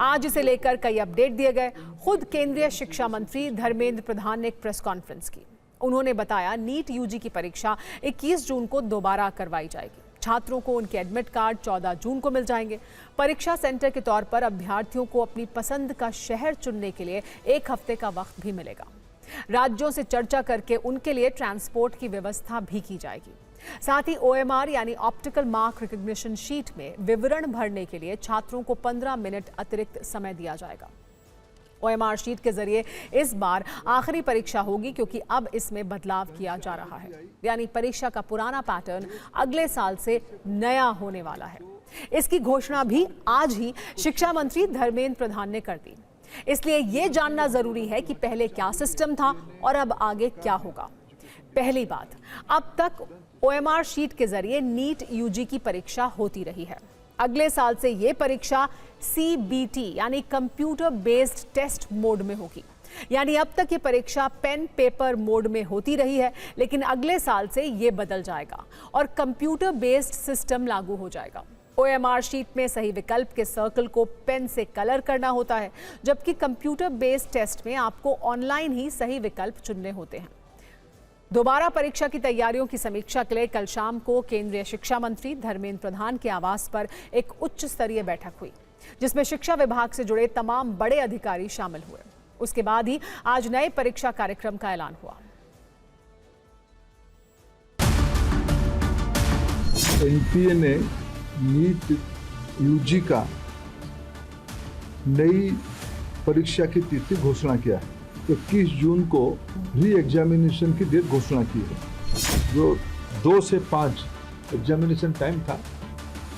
आज इसे लेकर कई अपडेट दिए गए। खुद केंद्रीय शिक्षा मंत्री धर्मेंद्र प्रधान ने एक प्रेस कॉन्फ्रेंस की। उन्होंने बताया नीट यूजी की परीक्षा 21 जून को दोबारा करवाई जाएगी। छात्रों को उनके एडमिट कार्ड 14 जून को मिल जाएंगे। परीक्षा सेंटर के तौर पर अभ्यर्थियों को अपनी पसंद का शहर चुनने के लिए 1 हफ्ते का वक्त भी मिलेगा। राज्यों से चर्चा करके उनके लिए ट्रांसपोर्ट की व्यवस्था भी की जाएगी। साथ ही OMR यानी ऑप्टिकल मार्क रिकॉग्निशन शीट में विवरण भरने के लिए छात्रों को 15 मिनट अतिरिक्त समय दिया जाएगा। OMR शीट के जरिए इस बार आखिरी परीक्षा होगी, क्योंकि अब इसमें बदलाव किया जा रहा है, यानी परीक्षा का पुराना पैटर्न अगले साल से नया होने वाला है। इसकी घोषणा भी आज ही शिक्षा मंत्री धर्मेंद्र प्रधान ने कर दी। इसलिए ये जानना जरूरी है कि पहले क्या सिस्टम था और अब आगे क्या होगा। पहली बात, अब तक OMR शीट के जरिए नीट UG की परीक्षा होती रही है। अगले साल से ये परीक्षा CBT यानी कंप्यूटर बेस्ड टेस्ट मोड में होगी। यानी अब तक ये परीक्षा पेन पेपर मोड में होती रही है, लेकिन अगले साल से ये बदल जाएगा और कंप्यूटर बेस्ड सिस्टम लागू हो जाएगा। OMR शीट में सही विकल्प के सर्कल को पेन से कलर करना होता है, जबकि कंप्यूटर बेस्ड टेस्ट में आपको ऑनलाइन ही सही विकल्प चुनने होते हैं। दोबारा परीक्षा की तैयारियों की समीक्षा के लिए कल शाम को केंद्रीय शिक्षा मंत्री धर्मेंद्र प्रधान के आवास पर एक उच्च स्तरीय बैठक हुई, जिसमें शिक्षा विभाग से जुड़े तमाम बड़े अधिकारी शामिल हुए। उसके बाद ही आज नए परीक्षा कार्यक्रम का ऐलान हुआ। NTA ने नीट UG का नई परीक्षा की तिथि घोषणा किया है। 21 जून को री एग्जामिनेशन की डेट घोषणा की है। जो 2 से 5 एग्जामिनेशन टाइम था,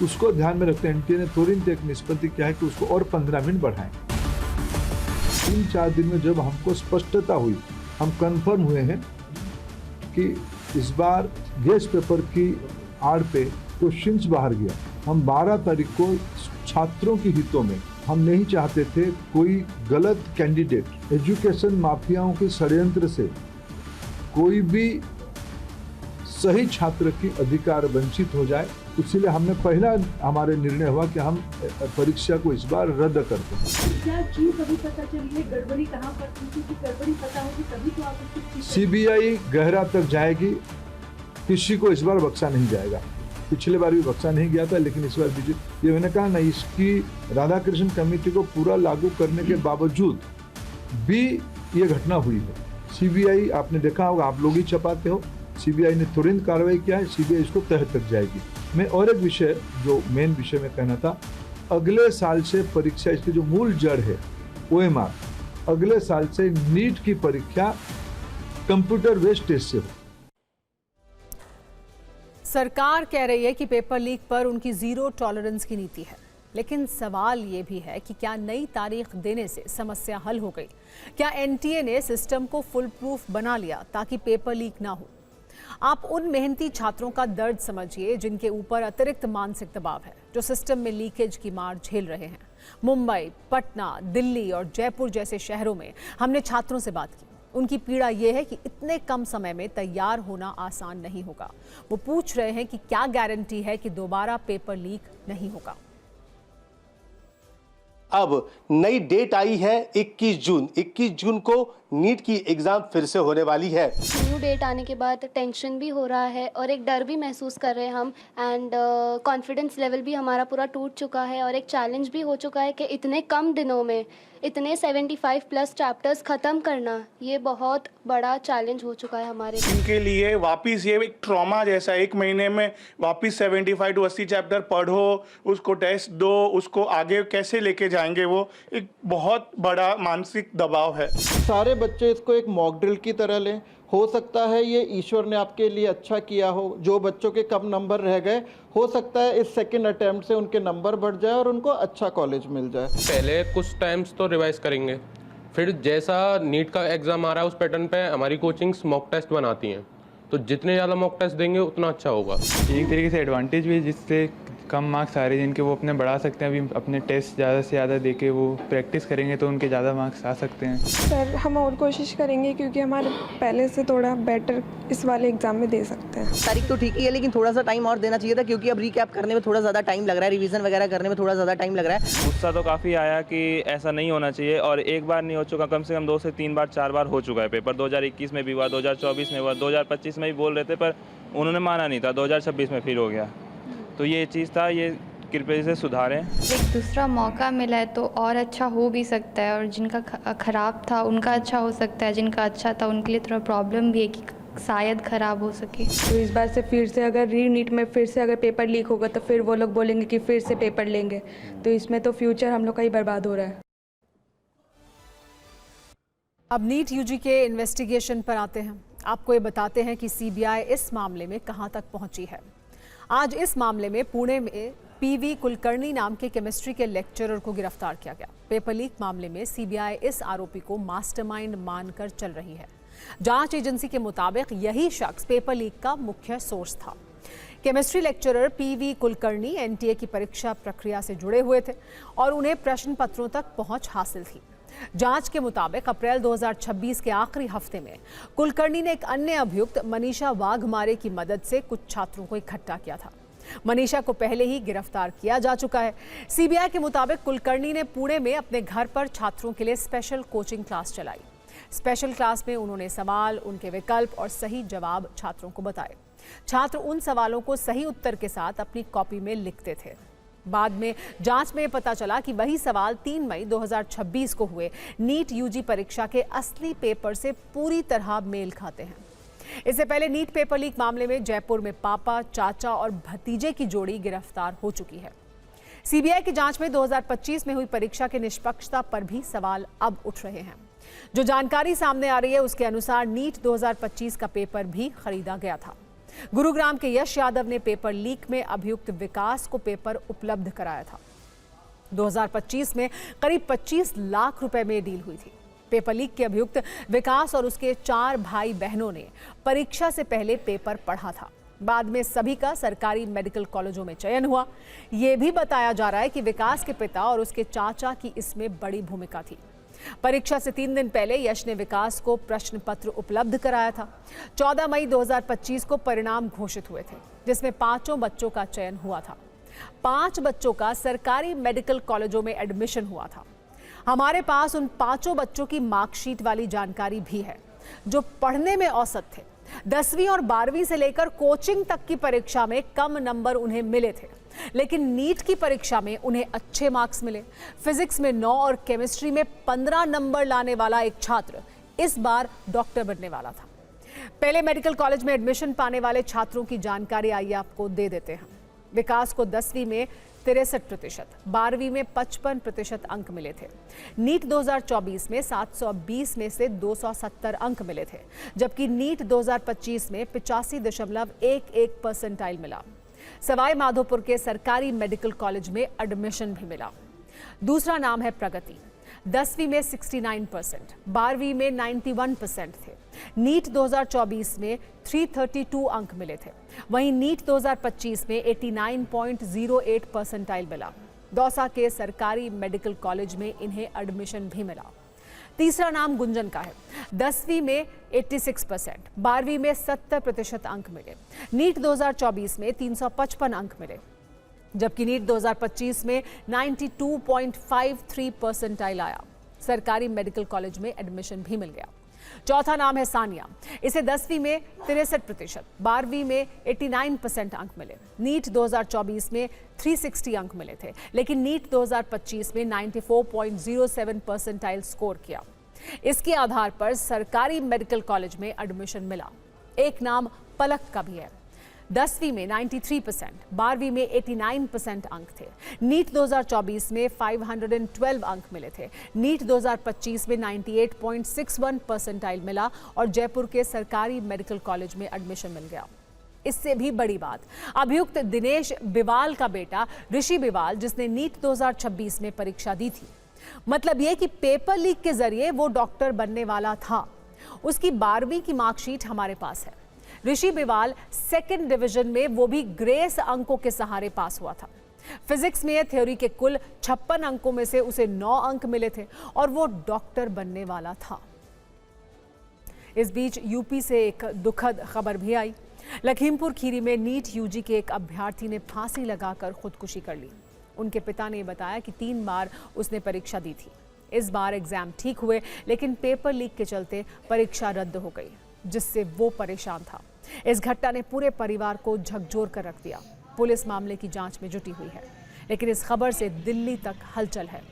उसको ध्यान में रखते NTA ने तुरंत एक निष्पत्ति किया है कि उसको और 15 मिनट बढ़ाएं। 3-4 दिन में जब हमको स्पष्टता हुई, हम कंफर्म हुए हैं कि इस बार गेस्ट पेपर की आड़ पे क्वेश्चंस बाहर गया। हम 12 तारीख को छात्रों के हितों में हम नहीं चाहते थे कोई गलत कैंडिडेट एजुकेशन माफियाओं के षड्यंत्र से कोई भी सही छात्र की अधिकार वंचित हो जाए। इसीलिए हमने पहला हमारे निर्णय हुआ कि हम परीक्षा को इस बार रद्द करते हैं। क्या चीज अभी पता चली है, गड़बड़ी कहाँ पर थी? गड़बड़ी पता होगी तभी तो आप CBI गहरा तक जाएगी, किसी को इस बार बख्शा नहीं जाएगा। पिछले बार भी बख्शा नहीं गया था, लेकिन इस बार ये मैंने कहा ना, इसकी राधाकृष्ण कमेटी को पूरा लागू करने के बावजूद भी ये घटना हुई है। CBI आपने देखा होगा, आप लोग ही छपाते हो, CBI ने तुरंत कार्रवाई किया है, CBI इसको तह तक जाएगी। मैं और एक विषय जो मेन विषय में कहना था, अगले साल से परीक्षा, इसकी जो मूल जड़ है OMR, अगले साल से नीट की परीक्षा कंप्यूटर बेस्ड टेस्ट से हो। सरकार कह रही है कि पेपर लीक पर उनकी जीरो टॉलरेंस की नीति है, लेकिन सवाल ये भी है कि क्या नई तारीख देने से समस्या हल हो गई? क्या NTA ने सिस्टम को फुल प्रूफ बना लिया ताकि पेपर लीक ना हो? आप उन मेहनती छात्रों का दर्द समझिए जिनके ऊपर अतिरिक्त मानसिक दबाव है, जो सिस्टम में लीकेज की मार झेल रहे हैं। मुंबई, पटना, दिल्ली और जयपुर जैसे शहरों में हमने छात्रों से बात की। उनकी पीड़ा यह है कि इतने कम समय में तैयार होना आसान नहीं होगा। वो पूछ रहे हैं कि क्या गारंटी है कि दोबारा पेपर लीक नहीं होगा। अब नई डेट आई है 21 जून। 21 जून को नीट की एग्जाम फिर से होने वाली है। न्यू डेट आने के बाद टेंशन भी हो रहा है और एक डर भी महसूस कर रहे हैं हम, एंड कॉन्फिडेंस लेवल भी हमारा पूरा टूट चुका है और एक चैलेंज भी हो चुका है कि इतने कम दिनों में इतने 75 प्लस चैप्टर्स ख़त्म करना, ये बहुत बड़ा चैलेंज हो चुका है हमारे इनके लिए। वापस ये एक ट्रॉमा जैसा, 1 महीने में वापस 75 to 80 चैप्टर पढ़ो, उसको टेस्ट दो, उसको आगे कैसे लेके जाएंगे, वो एक बहुत बड़ा मानसिक दबाव है। सारे बच्चे इसको एक मॉक ड्रिल की तरह लें। हो सकता है ये ईश्वर ने आपके लिए अच्छा किया हो, जो बच्चों के कम नंबर रह गए, हो सकता है इस सेकंड अटेम्प्ट से उनके नंबर बढ़ जाए और उनको अच्छा कॉलेज मिल जाए। पहले कुछ टाइम्स तो रिवाइज करेंगे, फिर जैसा नीट का एग्ज़ाम आ रहा है उस पैटर्न पे हमारी कोचिंग्स मॉक टेस्ट बनाती हैं, तो जितने ज़्यादा मॉक टेस्ट देंगे उतना अच्छा होगा। एक तरीके से एडवांटेज भी, जिससे कम मार्क्स आ रहे हैं जिनके, वो अपने बढ़ा सकते हैं। अभी अपने टेस्ट ज़्यादा से ज़्यादा देके वो प्रैक्टिस करेंगे तो उनके ज़्यादा मार्क्स आ सकते हैं। सर हम और कोशिश करेंगे, क्योंकि हमारे पहले से थोड़ा बेटर इस वाले एग्जाम में दे सकते हैं। तारीख तो ठीक ही है, लेकिन थोड़ा सा टाइम और देना चाहिए था, क्योंकि अब रिकैप करने में थोड़ा ज़्यादा टाइम लग रहा है, रिवीजन वगैरह करने में थोड़ा ज़्यादा टाइम लग रहा है। गुस्सा तो काफ़ी आया कि ऐसा नहीं होना चाहिए, और एक बार नहीं हो चुका, कम से कम 2 से 3 बार 4 बार हो चुका है पेपर। 2021 में भी हुआ, 2024 में हुआ, 2025 में भी बोल रहे थे, पर उन्होंने माना नहीं था, 2026 में फिर हो गया। तो ये चीज़ था, ये कृपया से सुधारें। एक दूसरा मौका मिला है तो और अच्छा हो भी सकता है, और जिनका ख़राब था उनका अच्छा हो सकता है, जिनका अच्छा था उनके लिए थोड़ा प्रॉब्लम भी है कि शायद ख़राब हो सके। तो इस बार से फिर से अगर रीनीट में फिर से अगर पेपर लीक होगा तो फिर वो लोग बोलेंगे कि फिर से पेपर लेंगे, तो इसमें तो फ्यूचर हम लोग का ही बर्बाद हो रहा है। अब नीट यूजी के इन्वेस्टिगेशन पर आते हैं। आपको ये बताते हैं कि सीबीआई इस मामले में कहां तक पहुंची है। आज इस मामले में पुणे में पीवी कुलकर्णी नाम के केमिस्ट्री के लेक्चरर को गिरफ्तार किया गया। पेपर लीक मामले में सीबीआई इस आरोपी को मास्टरमाइंड मानकर चल रही है। जांच एजेंसी के मुताबिक यही शख्स पेपर लीक का मुख्य सोर्स था। Chemistry lecturer PV Kulkarni NTA की परीक्षा प्रक्रिया से जुड़े हुए थे और उन्हें प्रश्न पत्रों तक पहुंच हासिल थी। जांच के मुताबिक अप्रैल 2026 के आखिरी हफ्ते में कुलकर्णी ने एक अन्य अभियुक्त मनीषा वाघमारे की मदद से कुछ छात्रों को इकट्ठा किया था। मनीषा को पहले ही गिरफ्तार किया जा चुका है। सीबीआई के मुताबिक कुलकर्णी ने पुणे में अपने घर पर छात्रों के लिए स्पेशल कोचिंग क्लास चलाई। स्पेशल क्लास में उन्होंने सवाल, उनके विकल्प और सही जवाब छात्रों को बताए। छात्र उन सवालों को सही उत्तर के साथ अपनी कॉपी में लिखते थे। बाद में जांच में पता चला कि वही सवाल 3 मई 2026 को हुए नीट यूजी परीक्षा के असली पेपर से पूरी तरह मेल खाते हैं। इससे पहले नीट पेपर लीक मामले में जयपुर में पापा, चाचा और भतीजे की जोड़ी गिरफ्तार हो चुकी है। सीबीआई की जांच में 2025 में हुई परीक्षा की निष्पक्षता पर भी सवाल अब उठ रहे हैं। जो जानकारी सामने आ रही है उसके अनुसार नीट 2025 का पेपर भी खरीदा गया था। गुरुग्राम के यश यादव ने पेपर लीक में अभियुक्त विकास को पेपर उपलब्ध कराया था। 2025 में करीब 25 लाख रुपए में डील हुई थी। पेपर लीक के अभियुक्त विकास और उसके 4 भाई बहनों ने परीक्षा से पहले पेपर पढ़ा था। बाद में सभी का सरकारी मेडिकल कॉलेजों में चयन हुआ। यह भी बताया जा रहा है कि विकास के पिता और उसके चाचा की इसमें बड़ी भूमिका थी। परीक्षा से 3 दिन पहले यश ने विकास को प्रश्न पत्र उपलब्ध कराया था। 14 मई 2025 को परिणाम घोषित हुए थे, जिसमें 5 बच्चों का चयन हुआ था। 5 बच्चों का सरकारी मेडिकल कॉलेजों में एडमिशन हुआ था। हमारे पास उन 5 बच्चों की मार्कशीट वाली जानकारी भी है जो पढ़ने में औसत थे। 10वीं और 12वीं से लेकर कोचिंग तक की परीक्षा में कम नंबर उन्हें मिले थे, लेकिन नीट की परीक्षा में उन्हें अच्छे मार्क्स मिले। फिजिक्स में 9 और केमिस्ट्री में 15 नंबर लाने वाला एक छात्र इस बार डॉक्टर बनने वाला था। पहले मेडिकल कॉलेज में एडमिशन पाने वाले छात्रों की जानकारी आइए आपको दे देते हैं। विकास को 10वीं में 63%, 12वीं में 55% अंक मिले थे। नीट 2024 में 720 में से 270 अंक मिले थे, जबकि नीट 2025 में 85.11 परसेंटाइल मिला। सवाई माधोपुर के सरकारी मेडिकल कॉलेज में एडमिशन भी मिला। दूसरा नाम है प्रगति। 10वीं में 69%, 12वीं में 91% थे। नीट 2024 में 332 अंक मिले थे। वहीं नीट 2025 में 89.08 परसेंटाइल मिला। दौसा के सरकारी मेडिकल कॉलेज में इन्हें एडमिशन भी मिला। तीसरा नाम गुंजन का है। 10वीं में 86%, 12वीं में 70% अंक मिले। नीट 2024 में 355 अंक मिले, जबकि नीट 2025 में 92.53 परसेंटाइल आया। सरकारी मेडिकल कॉलेज में एडमिशन भी मिल गया। चौथा नाम है सानिया। इसे 10वीं में 63%, 12वीं में 89% अंक मिले। नीट 2024 में 360 अंक मिले थे, लेकिन नीट 2025 में 94.07 परसेंटाइल स्कोर किया। इसके आधार पर सरकारी मेडिकल कॉलेज में एडमिशन मिला। एक नाम पलक का भी है। 10वीं में 93%, 12वीं में 89% अंक थे। नीट 2024 में 512 अंक मिले थे। नीट 2025 में 98.61 परसेंटाइल मिला और जयपुर के सरकारी मेडिकल कॉलेज में एडमिशन मिल गया। इससे भी बड़ी बात, अभियुक्त दिनेश बिवाल का बेटा ऋषि बिवाल, जिसने नीट 2026 में परीक्षा दी थी, मतलब ये कि पेपर लीक के जरिए वो डॉक्टर बनने वाला था, उसकी 12वीं की मार्कशीट हमारे पास है। ऋषि बिवाल 2nd डिवीजन में, वो भी ग्रेस अंकों के सहारे पास हुआ था। फिजिक्स में थ्योरी के कुल 56 अंकों में से उसे 9 अंक मिले थे और वो डॉक्टर बनने वाला था। इस बीच यूपी से एक दुखद खबर भी आई। लखीमपुर खीरी में नीट यूजी के एक अभ्यर्थी ने फांसी लगाकर खुदकुशी कर ली। उनके पिता ने बताया कि 3 बार उसने परीक्षा दी थी। इस बार एग्जाम ठीक हुए, लेकिन पेपर लीक के चलते परीक्षा रद्द हो गई, जिससे वो परेशान था। इस घटना ने पूरे परिवार को झकझोर कर रख दिया। पुलिस मामले की जांच में जुटी हुई है। लेकिन इस खबर से दिल्ली तक हलचल है।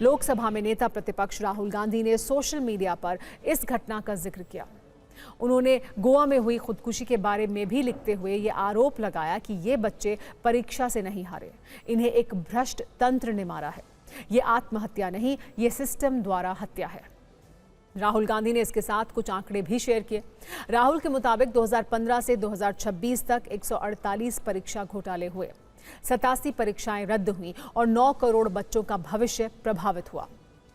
लोकसभा में नेता प्रतिपक्ष राहुल गांधी ने सोशल मीडिया पर इस घटना का जिक्र किया। उन्होंने गोवा में हुई खुदकुशी के बारे में भी लिखते हुए ये आरोप लगाया कि ये बच्चे परीक्षा से नहीं हारे, इन्हें एक भ्रष्ट तंत्र ने मारा है। ये आत्महत्या नहीं, ये सिस्टम द्वारा हत्या है। राहुल गांधी ने इसके साथ कुछ आंकड़े भी शेयर किए। राहुल के मुताबिक 2015 से 2026 तक 148 परीक्षा घोटाले हुए, 87 परीक्षाएं रद्द हुई और 9 करोड़ बच्चों का भविष्य प्रभावित हुआ।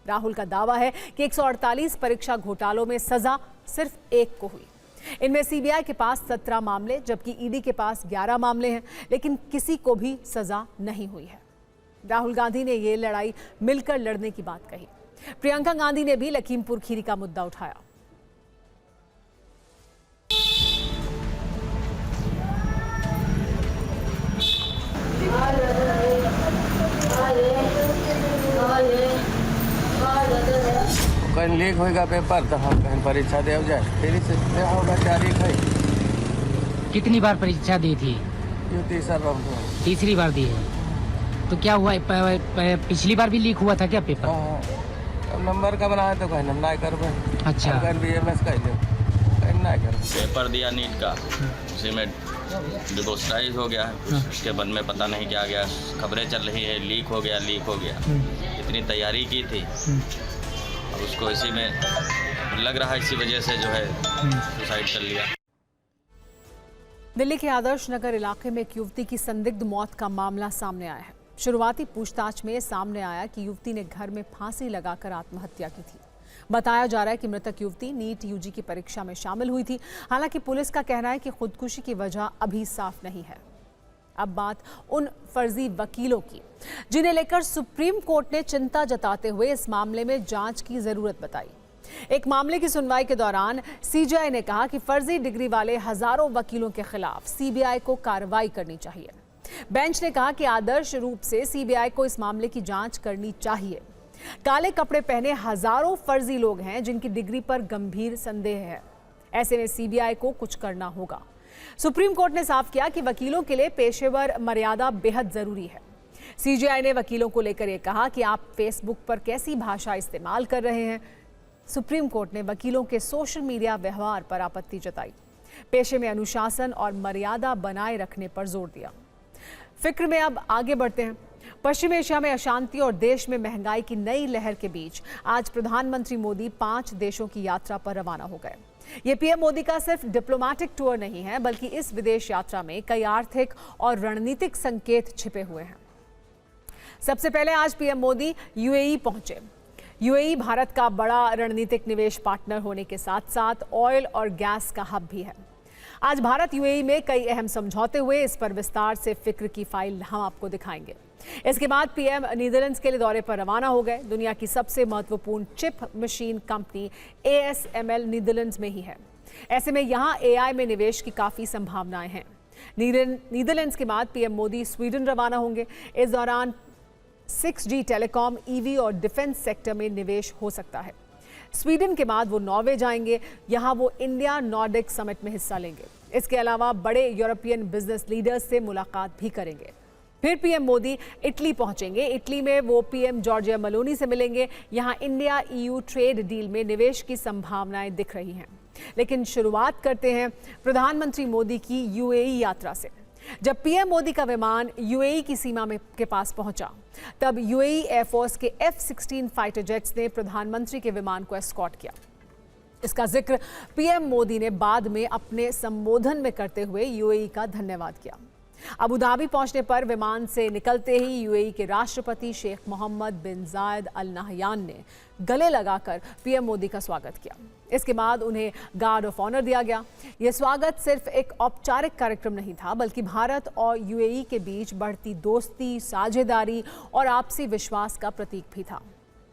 राहुल का दावा है कि 148 परीक्षा घोटालों में सजा सिर्फ एक को हुई। इनमें सीबीआई के पास 17 मामले जबकि ईडी के पास 11 मामले हैं, लेकिन किसी को भी सजा नहीं हुई है। राहुल गांधी ने ये लड़ाई मिलकर लड़ने की बात कही। प्रियंका गांधी ने भी लखीमपुर खीरी का मुद्दा उठाया। कहीं लीक होगा पेपर तो हम कहीं परीक्षा दे जाए, फिर से होगा तारीख है। कितनी बार परीक्षा दी थी? तीसरी बार दी है। तो क्या हुआ, पिछली बार भी लीक हुआ था क्या पेपर? अब नंबर का बनाया तो कहीं हम ना कर। अच्छा, BMS कर लो, कहीं ना कर। पेपर दिया नीट का, उसी में डिवोर्साइज हो गया है। उसके बाद में पता नहीं क्या गया, खबरें चल रही है लीक हो गया। इतनी तैयारी की थी, अब उसको इसी में लग रहा है, इसी वजह से जो है सुसाइड कर लिया। दिल्ली के आदर्श नगर इलाके में एक युवती की संदिग्ध मौत का मामला सामने आया है। शुरुआती पूछताछ में सामने आया कि युवती ने घर में फांसी लगाकर आत्महत्या की थी। बताया जा रहा है कि मृतक युवती नीट यूजी की परीक्षा में शामिल हुई थी। हालांकि पुलिस का कहना है कि खुदकुशी की वजह अभी साफ नहीं है। अब बात उन फर्जी वकीलों की जिन्हें लेकर सुप्रीम कोर्ट ने चिंता जताते हुए इस मामले में जांच की जरूरत बताई। एक मामले की सुनवाई के दौरान सीजीआई ने कहा कि फर्जी डिग्री वाले हजारों वकीलों के खिलाफ सीबीआई को कार्रवाई करनी चाहिए। बेंच ने कहा कि आदर्श रूप से सीबीआई को इस मामले की जांच करनी चाहिए। काले कपड़े पहने हजारों फर्जी लोग हैं जिनकी डिग्री पर गंभीर संदेह है। ऐसे में सीबीआई को कुछ करना होगा। सुप्रीम कोर्ट ने साफ किया कि वकीलों के लिए पेशेवर मर्यादा बेहद जरूरी है। सीजीआई ने वकीलों को लेकर यह कहा कि आप फेसबुक पर कैसी भाषा इस्तेमाल कर रहे हैं। सुप्रीम कोर्ट ने वकीलों के सोशल मीडिया व्यवहार पर आपत्ति जताई। पेशे में अनुशासन और मर्यादा बनाए रखने पर जोर दिया। फिक्र में अब आगे बढ़ते हैं। पश्चिम एशिया में अशांति और देश में महंगाई की नई लहर के बीच आज प्रधानमंत्री मोदी 5 देशों की यात्रा पर रवाना हो गए। ये पीएम मोदी का सिर्फ डिप्लोमैटिक टूर नहीं है, बल्कि इस विदेश यात्रा में कई आर्थिक और रणनीतिक संकेत छिपे हुए हैं। सबसे पहले आज पीएम मोदी यूएई पहुंचे। यूएई भारत का बड़ा रणनीतिक निवेश पार्टनर होने के साथ साथ ऑयल और गैस का हब भी है। आज भारत यूएई में कई अहम समझौते हुए, इस पर विस्तार से फिक्र की फाइल हम आपको दिखाएंगे। इसके बाद पीएम नीदरलैंड्स के लिए दौरे पर रवाना हो गए। दुनिया की सबसे महत्वपूर्ण chip machine company ASML Netherlands में ही है। ऐसे में यहाँ AI में निवेश की काफ़ी संभावनाएं हैं। नीदरलैंड्स के बाद पीएम मोदी स्वीडन रवाना होंगे। इस दौरान 6G टेलीकॉम, EV और डिफेंस सेक्टर में निवेश हो सकता है। स्वीडन के बाद वो नॉर्वे जाएंगे। यहाँ वो इंडिया नॉर्डिक समिट में हिस्सा लेंगे। इसके अलावा बड़े यूरोपियन बिजनेस लीडर्स से मुलाकात भी करेंगे। फिर पीएम मोदी इटली पहुंचेंगे। इटली में वो पीएम जॉर्जिया मेलोनी से मिलेंगे। यहाँ इंडिया EU ट्रेड डील में निवेश की संभावनाएं दिख रही हैं। लेकिन शुरुआत करते हैं प्रधानमंत्री मोदी की यूएई यात्रा से। जब पीएम मोदी का विमान यूएई की सीमा में के पास पहुंचा, तब यूएई एयरफोर्स के F-16 फाइटर जेट्स ने प्रधानमंत्री के विमान को एस्कॉर्ट किया। इसका जिक्र पीएम मोदी ने बाद में अपने संबोधन में करते हुए यूएई का धन्यवाद किया। अबू धाबी पहुंचने पर विमान से निकलते ही यूएई के राष्ट्रपति शेख मोहम्मद बिन जायद अल नहयान ने गले लगाकर पीएम मोदी का स्वागत किया। इसके बाद उन्हें गार्ड ऑफ ऑनर दिया गया। यह स्वागत सिर्फ एक औपचारिक कार्यक्रम नहीं था, बल्कि भारत और यूएई के बीच बढ़ती दोस्ती, साझेदारी और आपसी विश्वास का प्रतीक भी था।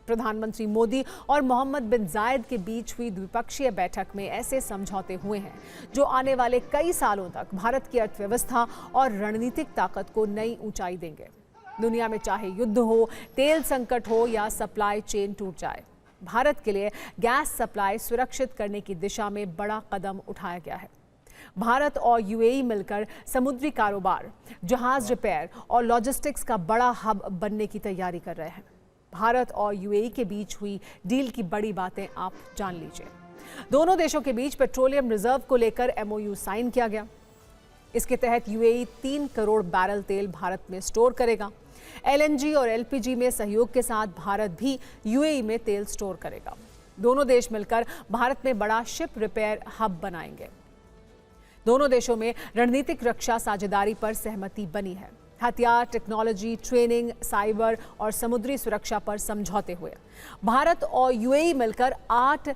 प्रधानमंत्री मोदी और मोहम्मद बिन जायद के बीच हुई द्विपक्षीय बैठक में ऐसे समझौते हुए हैं जो आने वाले कई सालों तक भारत की अर्थव्यवस्था और रणनीतिक ताकत को नई ऊंचाई देंगे। दुनिया में चाहे युद्ध हो, तेल संकट हो या सप्लाई चेन टूट जाए, भारत के लिए गैस सप्लाई सुरक्षित करने की दिशा में बड़ा कदम उठाया गया है। भारत और यूएई मिलकर समुद्री कारोबार, जहाज रिपेयर और लॉजिस्टिक्स का बड़ा हब बनने की तैयारी कर रहे हैं। भारत और यूएई के बीच हुई डील की बड़ी बातें आप जान लीजिए। दोनों देशों के बीच पेट्रोलियम रिजर्व को लेकर एमओयू साइन किया गया। इसके तहत यूएई 3 करोड़ बैरल तेल भारत में स्टोर करेगा। एलएनजी और एलपीजी में सहयोग के साथ भारत भी यूएई में तेल स्टोर करेगा। दोनों देश मिलकर भारत में बड़ा शिप रिपेयर हब बनाएंगे। दोनों देशों में रणनीतिक रक्षा साझेदारी पर सहमति बनी है। हथियार, टेक्नोलॉजी, ट्रेनिंग, साइबर और समुद्री सुरक्षा पर समझौते हुए भारत और यूएई मिलकर 8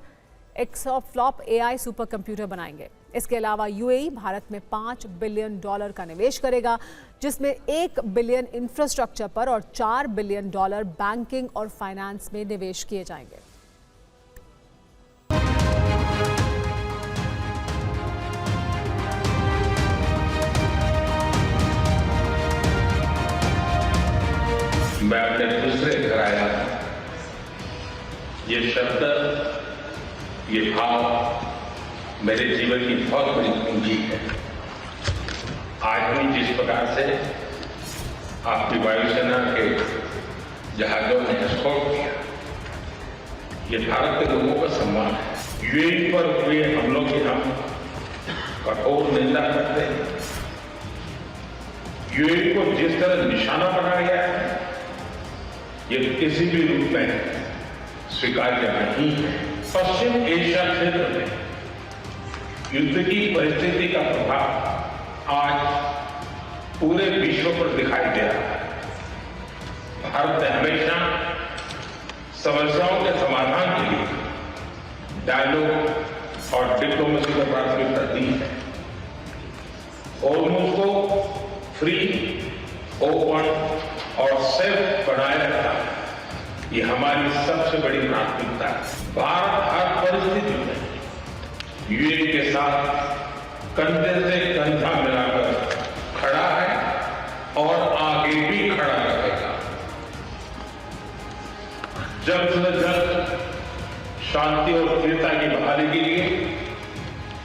एक्सफ्लॉप एआई सुपर कंप्यूटर बनाएंगे। इसके अलावा यूएई भारत में $5 बिलियन का निवेश करेगा, जिसमें $1 बिलियन इंफ्रास्ट्रक्चर पर और $4 बिलियन बैंकिंग और फाइनेंस में निवेश किए जाएंगे। मैं अपने दूसरे घर आया, ये शब्द, ये भाव मेरे जीवन की बहुत बड़ी पूंजी है। आज भी जिस प्रकार से आपकी वायुसेना के जहाजों ने एस्कॉर्ट किया, ये भारत के लोगों का सम्मान है। यूएई पर हुए हमलों की हम कठोर निंदा करते हैं। यूएई को जिस तरह निशाना बनाया गया है, ये किसी भी रूप में स्वीकार्य नहीं है। पश्चिम एशिया क्षेत्र में युद्ध की परिस्थिति का प्रभाव आज पूरे विश्व पर दिखाई दे रहा है। भारत ने हमेशा समस्याओं के समाधान के लिए डायलॉग और डिप्लोमेसी को प्राथमिकता दी है। होर्मुज़ को फ्री, ओपन और सेफ बनाए रखना, ये हमारी सबसे बड़ी प्राथमिकता है। भारत हर परिस्थिति में यूएई के साथ कंधे से कंधा मिलाकर खड़ा है और आगे भी खड़ा रहेगा। जल्द से जल्द शांति और स्थिरता की बहाली के लिए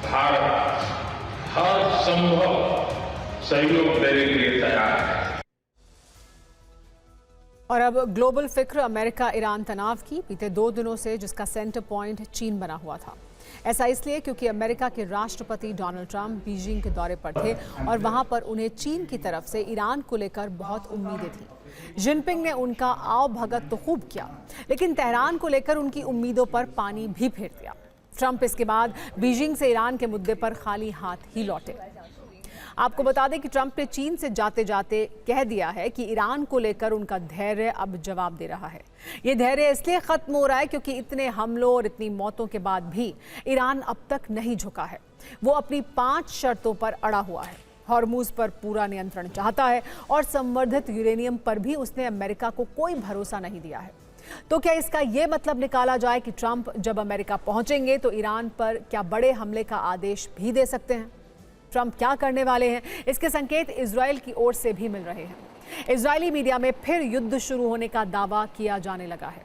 भारत हर संभव सहयोग देने के लिए तैयार है। और अब ग्लोबल फिक्र अमेरिका ईरान तनाव की, बीते 2 दिनों से जिसका सेंटर पॉइंट चीन बना हुआ था। ऐसा इसलिए क्योंकि अमेरिका के राष्ट्रपति डोनाल्ड ट्रंप बीजिंग के दौरे पर थे और वहां पर उन्हें चीन की तरफ से ईरान को लेकर बहुत उम्मीदें थी। जिनपिंग ने उनका आओ भगत तो खूब किया, लेकिन तेहरान को लेकर उनकी उम्मीदों पर पानी भी फेर दिया। ट्रंप इसके बाद बीजिंग से ईरान के मुद्दे पर खाली हाथ ही लौटे। आपको बता दें कि ट्रंप ने चीन से जाते जाते कह दिया है कि ईरान को लेकर उनका धैर्य अब जवाब दे रहा है। ये धैर्य इसलिए खत्म हो रहा है क्योंकि इतने हमलों और इतनी मौतों के बाद भी ईरान अब तक नहीं झुका है। वो अपनी 5 शर्तों पर अड़ा हुआ है। हॉर्मुज़ पर पूरा नियंत्रण चाहता है और संवर्धित यूरेनियम पर भी उसने अमेरिका को कोई भरोसा नहीं दिया है। तो क्या इसका ये मतलब निकाला जाए कि ट्रंप जब अमेरिका पहुंचेंगे तो ईरान पर क्या बड़े हमले का आदेश भी दे सकते हैं? ट्रंप क्या करने वाले हैं, इसके संकेत इजराइल की ओर से भी मिल रहे हैं। इजरायली मीडिया में फिर युद्ध शुरू होने का दावा किया जाने लगा है।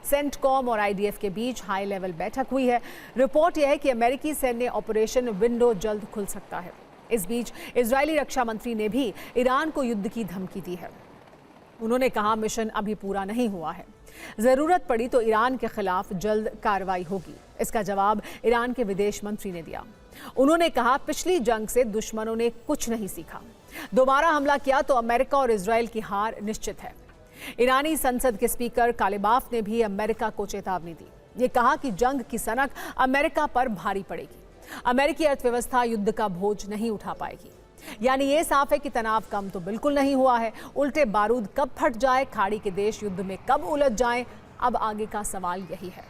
सेंटकॉम और आईडीएफ के बीच हाई लेवल बैठक हुई है। रिपोर्ट यह है कि अमेरिकी सैन्य ऑपरेशन विंडो जल्द खुल सकता है। इस बीच इजरायली रक्षा मंत्री ने भी ईरान को युद्ध की धमकी दी है। उन्होंने कहा, मिशन अभी पूरा नहीं हुआ है, जरूरत पड़ी तो ईरान के खिलाफ जल्द कार्रवाई होगी। इसका जवाब ईरान के विदेश मंत्री ने दिया। उन्होंने कहा, पिछली जंग से दुश्मनों ने कुछ नहीं सीखा, दोबारा हमला किया तो अमेरिका और इजराइल की हार निश्चित है। ईरानी संसद के स्पीकर कालिबाफ ने भी अमेरिका को चेतावनी दी। ये कहा कि जंग की सनक अमेरिका पर भारी पड़ेगी। अमेरिकी अर्थव्यवस्था युद्ध का बोझ नहीं उठा पाएगी। यानी ये साफ है कि तनाव कम तो बिल्कुल नहीं हुआ है। उल्टे बारूद कब फट जाए, खाड़ी के देश युद्ध में कब उलझ जाएं, अब आगे का सवाल यही है।